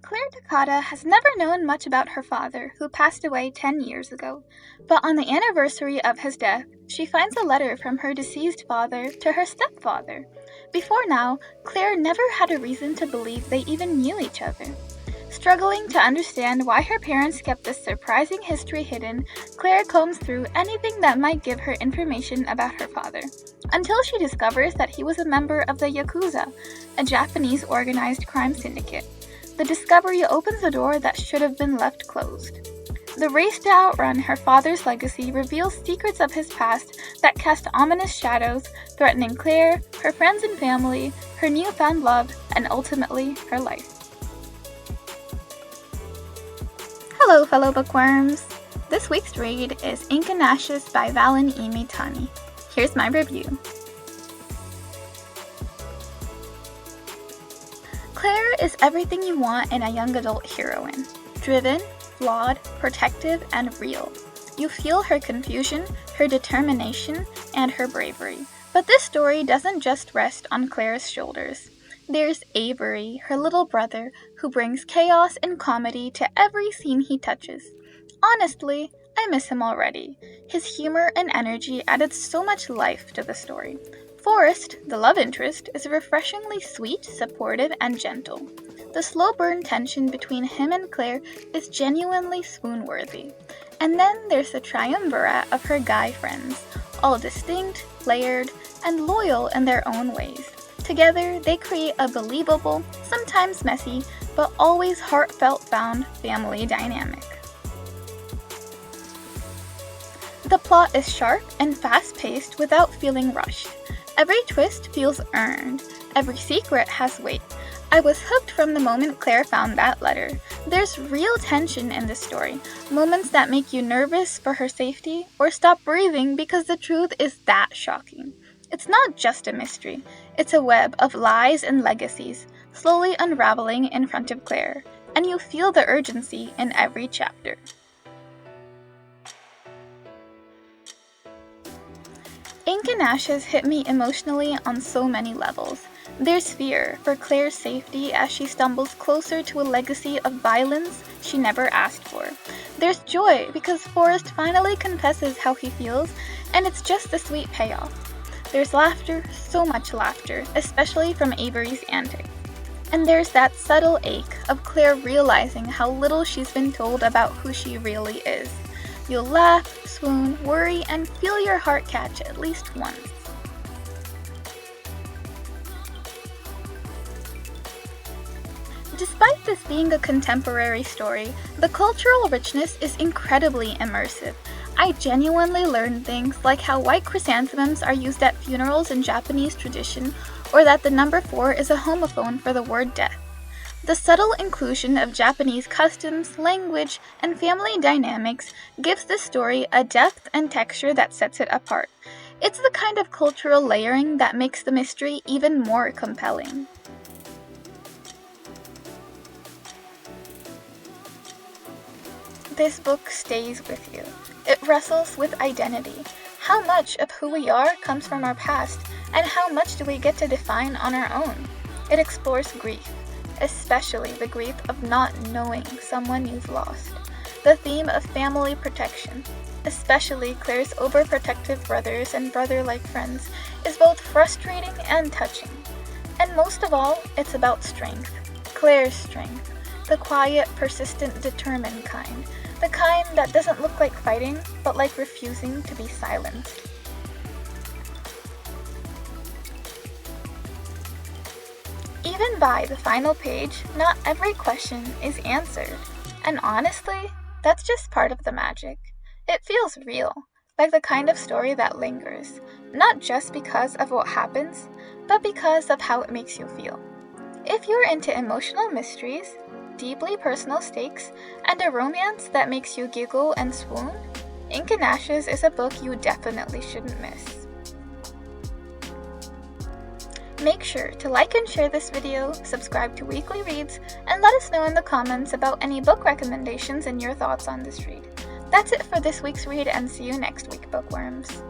Claire Takata has never known much about her father, who passed away 10 years ago, but on the anniversary of his death, she finds a letter from her deceased father to her stepfather. Before now, Claire never had a reason to believe they even knew each other. Struggling to understand why her parents kept this surprising history hidden, Claire combs through anything that might give her information about her father, until she discovers that he was a member of the Yakuza, a Japanese organized crime syndicate. The discovery opens a door that should have been left closed. The race to outrun her father's legacy reveals secrets of his past that cast ominous shadows, threatening Claire, her friends and family, her newfound love, and ultimately her life. Hello, fellow bookworms! This week's read is Ink and Ashes by Valynne E. Maetani. Here's my review. Claire is everything you want in a young adult heroine. Driven, flawed, protective, and real. You feel her confusion, her determination, and her bravery. But this story doesn't just rest on Claire's shoulders. There's Avery, her little brother, who brings chaos and comedy to every scene he touches. Honestly, I miss him already. His humor and energy added so much life to the story. Forrest, the love interest, is refreshingly sweet, supportive, and gentle. The slow burn tension between him and Claire is genuinely swoon-worthy. And then there's the triumvirate of her guy friends, all distinct, layered, and loyal in their own ways. Together, they create a believable, sometimes messy, but always heartfelt-bound family dynamic. The plot is sharp and fast-paced without feeling rushed. Every twist feels earned. Every secret has weight. I was hooked from the moment Claire found that letter. There's real tension in this story, moments that make you nervous for her safety or stop breathing because the truth is that shocking. It's not just a mystery, it's a web of lies and legacies, slowly unraveling in front of Claire, and you feel the urgency in every chapter. Ink and Ashes hit me emotionally on so many levels. There's fear for Claire's safety as she stumbles closer to a legacy of violence she never asked for. There's joy because Forrest finally confesses how he feels, and it's just a sweet payoff. There's laughter, so much laughter, especially from Avery's antics. And there's that subtle ache of Claire realizing how little she's been told about who she really is. You'll laugh, swoon, worry, and feel your heart catch at least once. Despite this being a contemporary story, the cultural richness is incredibly immersive. I genuinely learned things like how white chrysanthemums are used at funerals in Japanese tradition, or that the number 4 is a homophone for the word death. The subtle inclusion of Japanese customs, language, and family dynamics gives this story a depth and texture that sets it apart. It's the kind of cultural layering that makes the mystery even more compelling. This book stays with you. It wrestles with identity. How much of who we are comes from our past, and how much do we get to define on our own? It explores grief, especially the grief of not knowing someone you've lost. The theme of family protection, especially Claire's overprotective brothers and brother-like friends, is both frustrating and touching. And most of all, it's about strength. Claire's strength. The quiet, persistent, determined kind. The kind that doesn't look like fighting, but like refusing to be silenced. Even by the final page, not every question is answered. And honestly, that's just part of the magic. It feels real, like the kind of story that lingers, not just because of what happens, but because of how it makes you feel. If you're into emotional mysteries, deeply personal stakes, and a romance that makes you giggle and swoon, Ink and Ashes is a book you definitely shouldn't miss. Make sure to like and share this video, subscribe to Weekly Reads, and let us know in the comments about any book recommendations and your thoughts on this read. That's it for this week's read, and see you next week, bookworms.